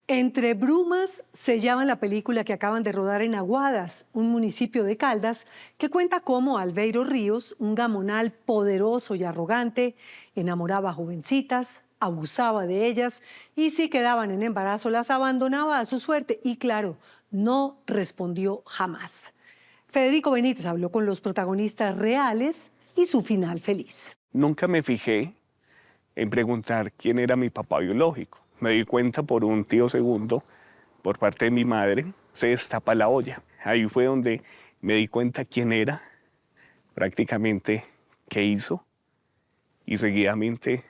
Entre brumas se llama la película que acaban de rodar en Aguadas, un municipio de Caldas, que cuenta cómo Albeiro Ríos, un gamonal poderoso y arrogante, enamoraba a jovencitas, abusaba de ellas y si quedaban en embarazo las abandonaba a su suerte y claro, no respondió jamás. Federico Benítez habló con los protagonistas reales y su final feliz. Nunca me fijé en preguntar quién era mi papá biológico. Me di cuenta por un tío segundo, por parte de mi madre, se destapa la olla. Ahí fue donde me di cuenta quién era, prácticamente qué hizo y seguidamente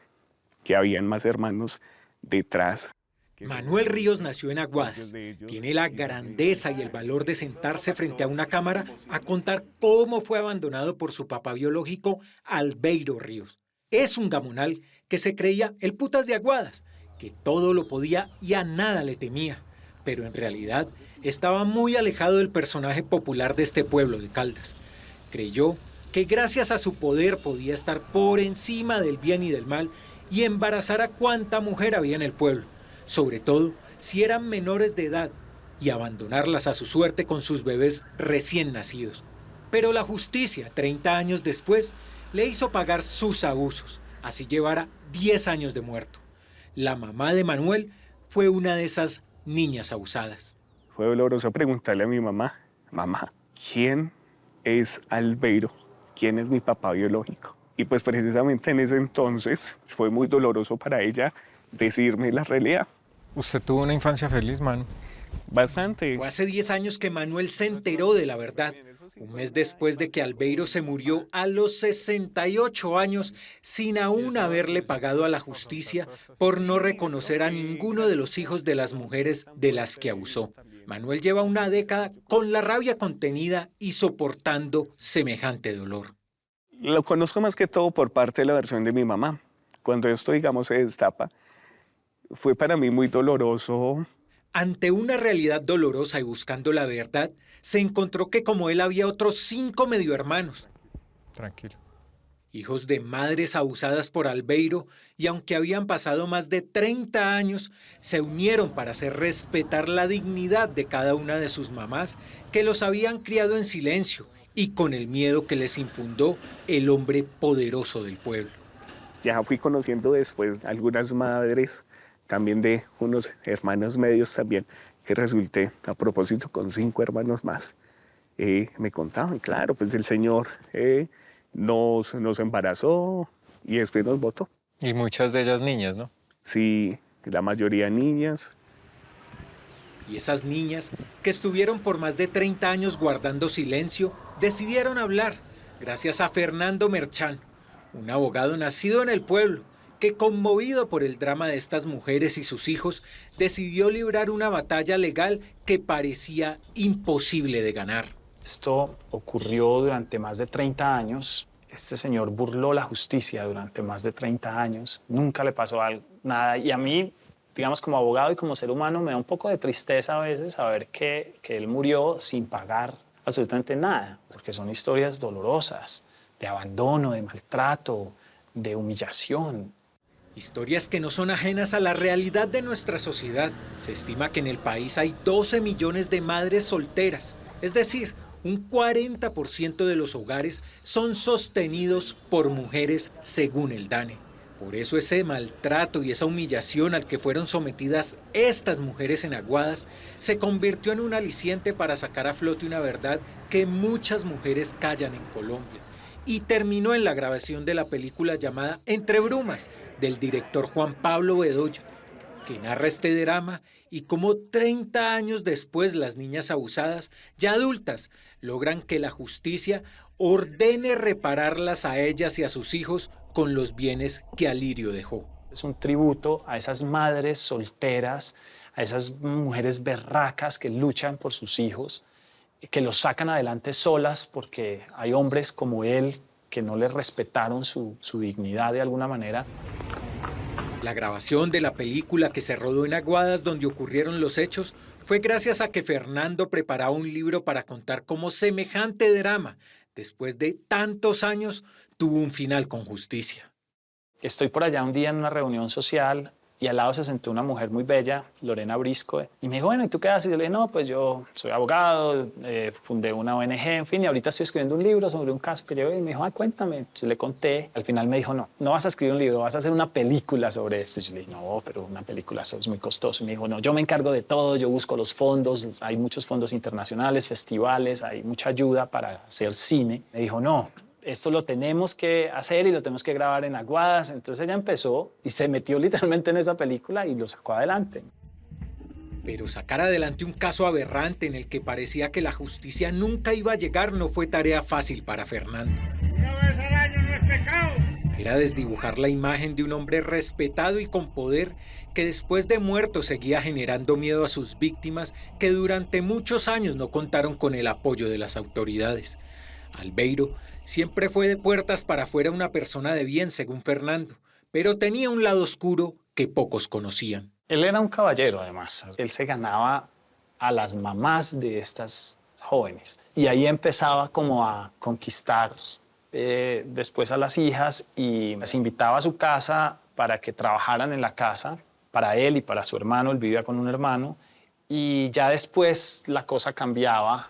que habían más hermanos detrás. Manuel Ríos nació en Aguadas. Tiene la grandeza y el valor de sentarse frente a una cámara a contar cómo fue abandonado por su papá biológico, Albeiro Ríos. Es un gamonal que se creía el putas de Aguadas, que todo lo podía y a nada le temía, pero en realidad estaba muy alejado del personaje popular de este pueblo de Caldas. Creyó que gracias a su poder podía estar por encima del bien y del mal y embarazar a cuanta mujer había en el pueblo, sobre todo si eran menores de edad, y abandonarlas a su suerte con sus bebés recién nacidos. Pero la justicia, 30 años después, le hizo pagar sus abusos, así llevara 10 años de muerto. La mamá de Manuel fue una de esas niñas abusadas. Fue doloroso preguntarle a mi mamá, mamá, ¿quién es Albeiro? ¿Quién es mi papá biológico? Y pues precisamente en ese entonces fue muy doloroso para ella decirme la realidad. Usted tuvo una infancia feliz, Manu. Bastante. Fue hace 10 años que Manuel se enteró de la verdad. Un mes después de que Albeiro se murió a los 68 años sin aún haberle pagado a la justicia por no reconocer a ninguno de los hijos de las mujeres de las que abusó. Manuel lleva una década con la rabia contenida y soportando semejante dolor. Lo conozco más que todo por parte de la versión de mi mamá. Cuando esto, digamos, se destapa, fue para mí muy doloroso. Ante una realidad dolorosa y buscando la verdad, se encontró que como él había otros 5 mediohermanos, Tranquilo. hijos de madres abusadas por Albeiro, y aunque habían pasado más de 30 años, se unieron para hacer respetar la dignidad de cada una de sus mamás, que los habían criado en silencio y con el miedo que les infundó el hombre poderoso del pueblo. Ya fui conociendo después algunas madres, también de unos hermanos medios también, que resulté a propósito con 5 hermanos más. Me contaban, claro, pues el Señor nos embarazó y después nos botó. Y muchas de ellas niñas, ¿no? Sí, la mayoría niñas. Y esas niñas, que estuvieron por más de 30 años guardando silencio, decidieron hablar, gracias a Fernando Merchán, un abogado nacido en el pueblo, que conmovido por el drama de estas mujeres y sus hijos, decidió librar una batalla legal que parecía imposible de ganar. Esto ocurrió durante más de 30 años. Este señor burló la justicia durante más de 30 años. Nunca le pasó nada. Y a mí, digamos, como abogado y como ser humano, me da un poco de tristeza a veces saber que él murió sin pagar absolutamente nada, porque son historias dolorosas, de abandono, de maltrato, de humillación. Historias que no son ajenas a la realidad de nuestra sociedad. Se estima que en el país hay 12 millones de madres solteras, es decir, un 40% de los hogares son sostenidos por mujeres según el DANE. Por eso ese maltrato y esa humillación al que fueron sometidas estas mujeres en Aguadas se convirtió en un aliciente para sacar a flote una verdad que muchas mujeres callan en Colombia. Y terminó en la grabación de la película llamada Entre Brumas, del director Juan Pablo Bedoya, que narra este drama y cómo 30 años después las niñas abusadas, ya adultas, logran que la justicia ordene repararlas a ellas y a sus hijos con los bienes que Alirio dejó. Es un tributo a esas madres solteras, a esas mujeres berracas que luchan por sus hijos, que los sacan adelante solas porque hay hombres como él que no les respetaron su dignidad de alguna manera. La grabación de la película que se rodó en Aguadas, donde ocurrieron los hechos, fue gracias a que Fernando preparaba un libro para contar cómo semejante drama, después de tantos años, tuvo un final con justicia. Estoy por allá un día en una reunión social y al lado se sentó una mujer muy bella, Lorena Brisco, y me dijo, bueno, ¿y tú qué haces? Y yo le dije, no, pues yo soy abogado, fundé una ONG, en fin, y ahorita estoy escribiendo un libro sobre un caso que llevé. Y me dijo, cuéntame. Yo le conté. Al final me dijo, no vas a escribir un libro, vas a hacer una película sobre esto. Y yo le dije, no, pero una película es muy costoso. Y me dijo, no, yo me encargo de todo, yo busco los fondos, hay muchos fondos internacionales, festivales, hay mucha ayuda para hacer cine. Me dijo, no, esto lo tenemos que hacer y lo tenemos que grabar en Aguadas. Entonces ella empezó y se metió literalmente en esa película y lo sacó adelante. Pero sacar adelante un caso aberrante en el que parecía que la justicia nunca iba a llegar no fue tarea fácil para Fernando. Una vez al año no es pecado. Era desdibujar la imagen de un hombre respetado y con poder que después de muerto seguía generando miedo a sus víctimas que durante muchos años no contaron con el apoyo de las autoridades. Albeiro siempre fue de puertas para afuera una persona de bien, según Fernando, pero tenía un lado oscuro que pocos conocían. Él era un caballero, además. Él se ganaba a las mamás de estas jóvenes. Y ahí empezaba como a conquistar después a las hijas y las invitaba a su casa para que trabajaran en la casa, para él y para su hermano. Él vivía con un hermano. Y ya después la cosa cambiaba.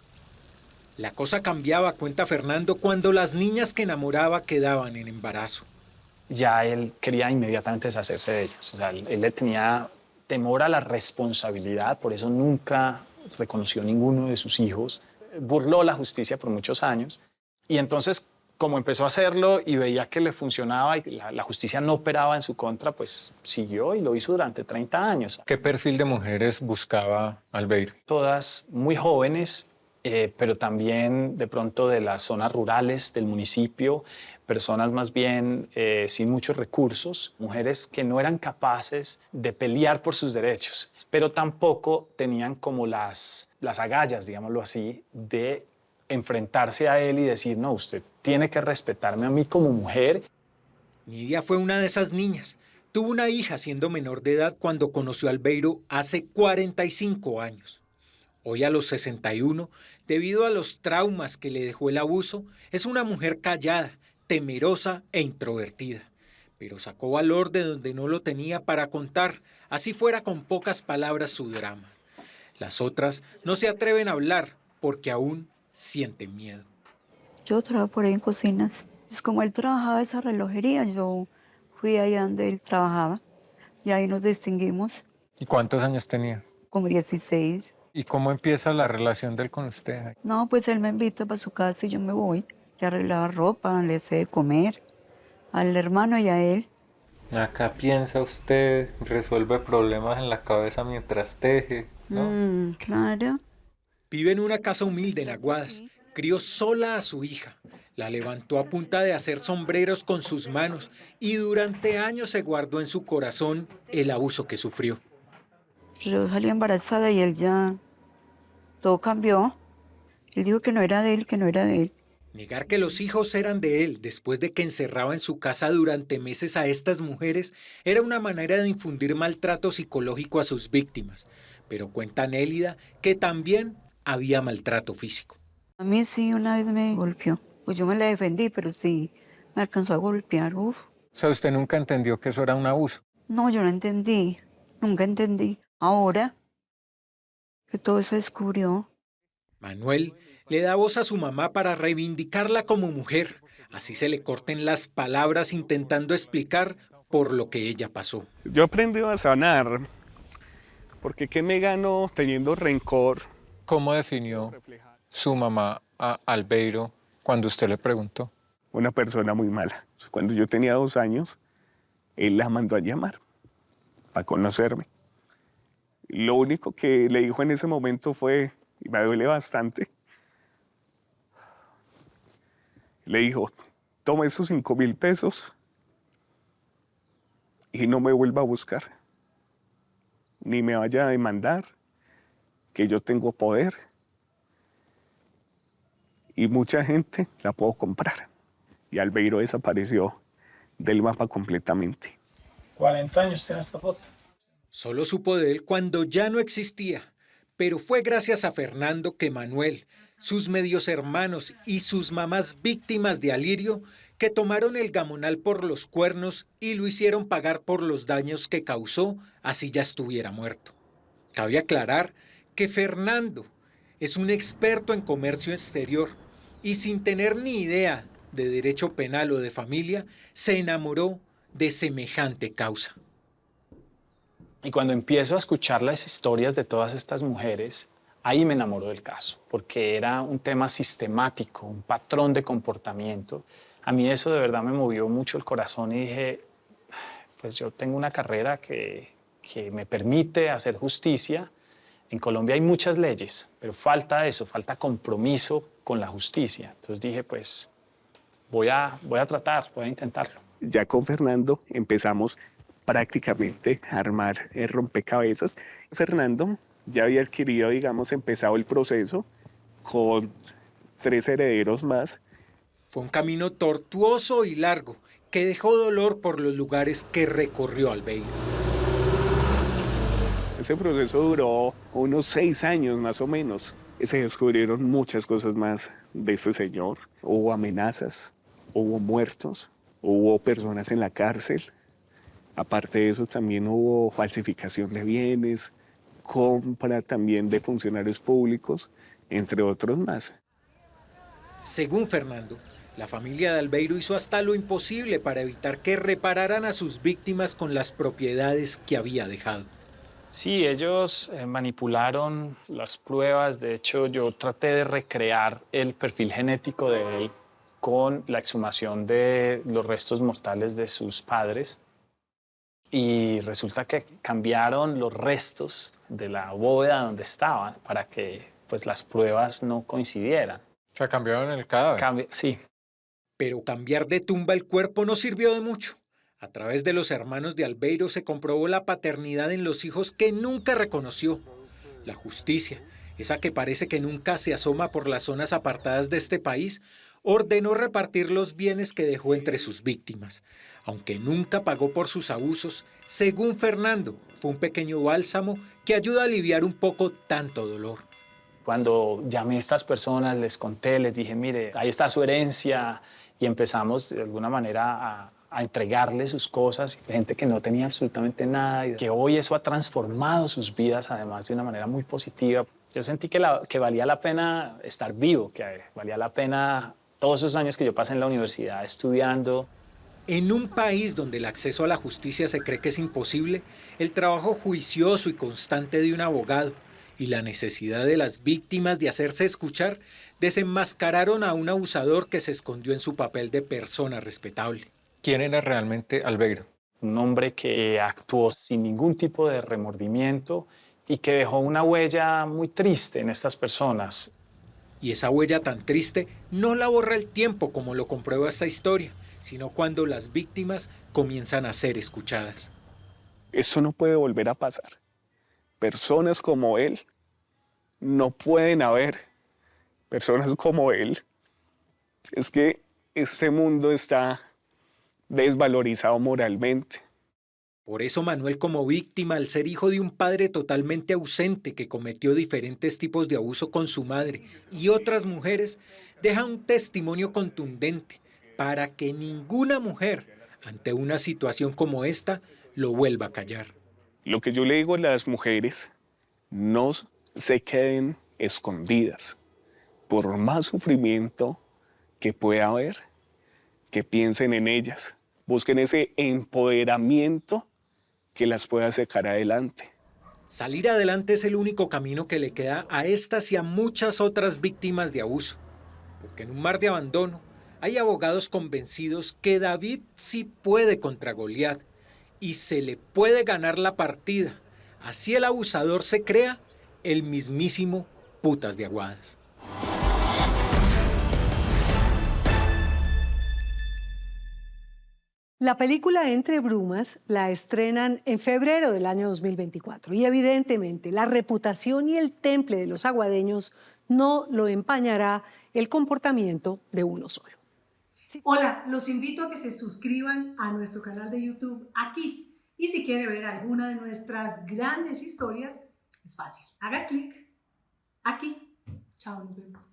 La cosa cambiaba, cuenta Fernando, cuando las niñas que enamoraba quedaban en embarazo. Ya él quería inmediatamente deshacerse de ellas. O sea, él le tenía temor a la responsabilidad, por eso nunca reconoció ninguno de sus hijos. Burló la justicia por muchos años. Y entonces, como empezó a hacerlo y veía que le funcionaba y la justicia no operaba en su contra, pues siguió y lo hizo durante 30 años. ¿Qué perfil de mujeres buscaba Albeiro? Todas muy jóvenes, pero también de pronto de las zonas rurales del municipio, personas más bien sin muchos recursos, mujeres que no eran capaces de pelear por sus derechos, pero tampoco tenían como las agallas, digámoslo así, de enfrentarse a él y decir, no, usted tiene que respetarme a mí como mujer. Nidia fue una de esas niñas. Tuvo una hija siendo menor de edad cuando conoció a Albeiro hace 45 años. Hoy a los 61, debido a los traumas que le dejó el abuso, es una mujer callada, temerosa e introvertida. Pero sacó valor de donde no lo tenía para contar, así fuera con pocas palabras, su drama. Las otras no se atreven a hablar porque aún sienten miedo. Yo trabajo por ahí en cocinas. Es como él trabajaba esa relojería, yo fui allá donde él trabajaba y ahí nos distinguimos. ¿Y cuántos años tenía? Como 16. ¿Y cómo empieza la relación de él con usted? No, pues él me invita para su casa y yo me voy. Le arreglaba ropa, le hacía de comer al hermano y a él. Acá piensa usted, resuelve problemas en la cabeza mientras teje, ¿no? Claro. Vive en una casa humilde en Aguadas. Crió sola a su hija. La levantó a punta de hacer sombreros con sus manos y durante años se guardó en su corazón el abuso que sufrió. Yo salí embarazada y él ya... Todo cambió. Él dijo que no era de él, que no era de él. Negar que los hijos eran de él después de que encerraba en su casa durante meses a estas mujeres era una manera de infundir maltrato psicológico a sus víctimas. Pero cuenta Nélida que también había maltrato físico. A mí sí, una vez me golpeó. Pues yo me la defendí, pero sí me alcanzó a golpear. Uf. O sea, usted nunca entendió que eso era un abuso. No, yo no entendí. Nunca entendí. Ahora que todo se descubrió. Manuel le da voz a su mamá para reivindicarla como mujer. Así se le corten las palabras intentando explicar por lo que ella pasó. Yo aprendí a sanar, porque ¿qué me gano teniendo rencor? ¿Cómo definió su mamá a Albeiro cuando usted le preguntó? Una persona muy mala. Cuando yo tenía 2 años, él la mandó a llamar para conocerme. Lo único que le dijo en ese momento fue, y me duele bastante, le dijo, toma esos 5.000 pesos y no me vuelva a buscar, ni me vaya a demandar, que yo tengo poder y mucha gente la puedo comprar. Y Albeiro desapareció del mapa completamente. 40 años tiene esta foto. Solo supo de él cuando ya no existía, pero fue gracias a Fernando que Manuel, sus medios hermanos y sus mamás víctimas de Alirio que tomaron el gamonal por los cuernos y lo hicieron pagar por los daños que causó, así ya estuviera muerto. Cabe aclarar que Fernando es un experto en comercio exterior y sin tener ni idea de derecho penal o de familia, se enamoró de semejante causa. Y cuando empiezo a escuchar las historias de todas estas mujeres, ahí me enamoró del caso, porque era un tema sistemático, un patrón de comportamiento. A mí eso de verdad me movió mucho el corazón y dije, pues yo tengo una carrera que me permite hacer justicia. En Colombia hay muchas leyes, pero falta eso, falta compromiso con la justicia. Entonces dije, pues voy a tratar, voy a intentarlo. Ya con Fernando empezamos prácticamente a armar el rompecabezas. Fernando ya había adquirido, digamos, empezado el proceso con 3 herederos más. Fue un camino tortuoso y largo que dejó dolor por los lugares que recorrió Albeiro. Ese proceso duró unos 6 años más o menos. Se descubrieron muchas cosas más de este señor. Hubo amenazas, hubo muertos, hubo personas en la cárcel. Aparte de eso, también hubo falsificación de bienes, compra también de funcionarios públicos, entre otros más. Según Fernando, la familia de Albeiro hizo hasta lo imposible para evitar que repararan a sus víctimas con las propiedades que había dejado. Sí, ellos manipularon las pruebas. De hecho, yo traté de recrear el perfil genético de él con la exhumación de los restos mortales de sus padres. Y resulta que cambiaron los restos de la bóveda donde estaban para que pues, las pruebas no coincidieran. O sea, cambiaron el cadáver. Sí. Pero cambiar de tumba el cuerpo no sirvió de mucho. A través de los hermanos de Albeiro se comprobó la paternidad en los hijos que nunca reconoció. La justicia, esa que parece que nunca se asoma por las zonas apartadas de este país, ordenó repartir los bienes que dejó entre sus víctimas. Aunque nunca pagó por sus abusos, según Fernando, fue un pequeño bálsamo que ayuda a aliviar un poco tanto dolor. Cuando llamé a estas personas, les conté, les dije, mire, ahí está su herencia, y empezamos de alguna manera a entregarle sus cosas, gente que no tenía absolutamente nada, y que hoy eso ha transformado sus vidas, además de una manera muy positiva. Yo sentí que valía la pena estar vivo, que valía la pena todos esos años que yo pasé en la universidad estudiando. En un país donde el acceso a la justicia se cree que es imposible, el trabajo juicioso y constante de un abogado y la necesidad de las víctimas de hacerse escuchar desenmascararon a un abusador que se escondió en su papel de persona respetable. ¿Quién era realmente Albeiro? Un hombre que actuó sin ningún tipo de remordimiento y que dejó una huella muy triste en estas personas. Y esa huella tan triste no la borra el tiempo, como lo comprueba esta historia, sino cuando las víctimas comienzan a ser escuchadas. Eso no puede volver a pasar. Personas como él no pueden haber. Personas como él. Es que este mundo está desvalorizado moralmente. Por eso Manuel, como víctima, al ser hijo de un padre totalmente ausente que cometió diferentes tipos de abuso con su madre y otras mujeres, deja un testimonio contundente para que ninguna mujer, ante una situación como esta, lo vuelva a callar. Lo que yo le digo a las mujeres, no se queden escondidas. Por más sufrimiento que pueda haber, que piensen en ellas. Busquen ese empoderamiento que las pueda sacar adelante. Salir adelante es el único camino que le queda a estas y a muchas otras víctimas de abuso. Porque en un mar de abandono hay abogados convencidos que David sí puede contra Goliat y se le puede ganar la partida. Así el abusador se crea el mismísimo Putas de Aguadas. La película Entre Brumas la estrenan en febrero del año 2024 y evidentemente la reputación y el temple de los aguadeños no lo empañará el comportamiento de uno solo. Hola, los invito a que se suscriban a nuestro canal de YouTube aquí. Y si quiere ver alguna de nuestras grandes historias, es fácil. Haga clic aquí. Chao, nos vemos.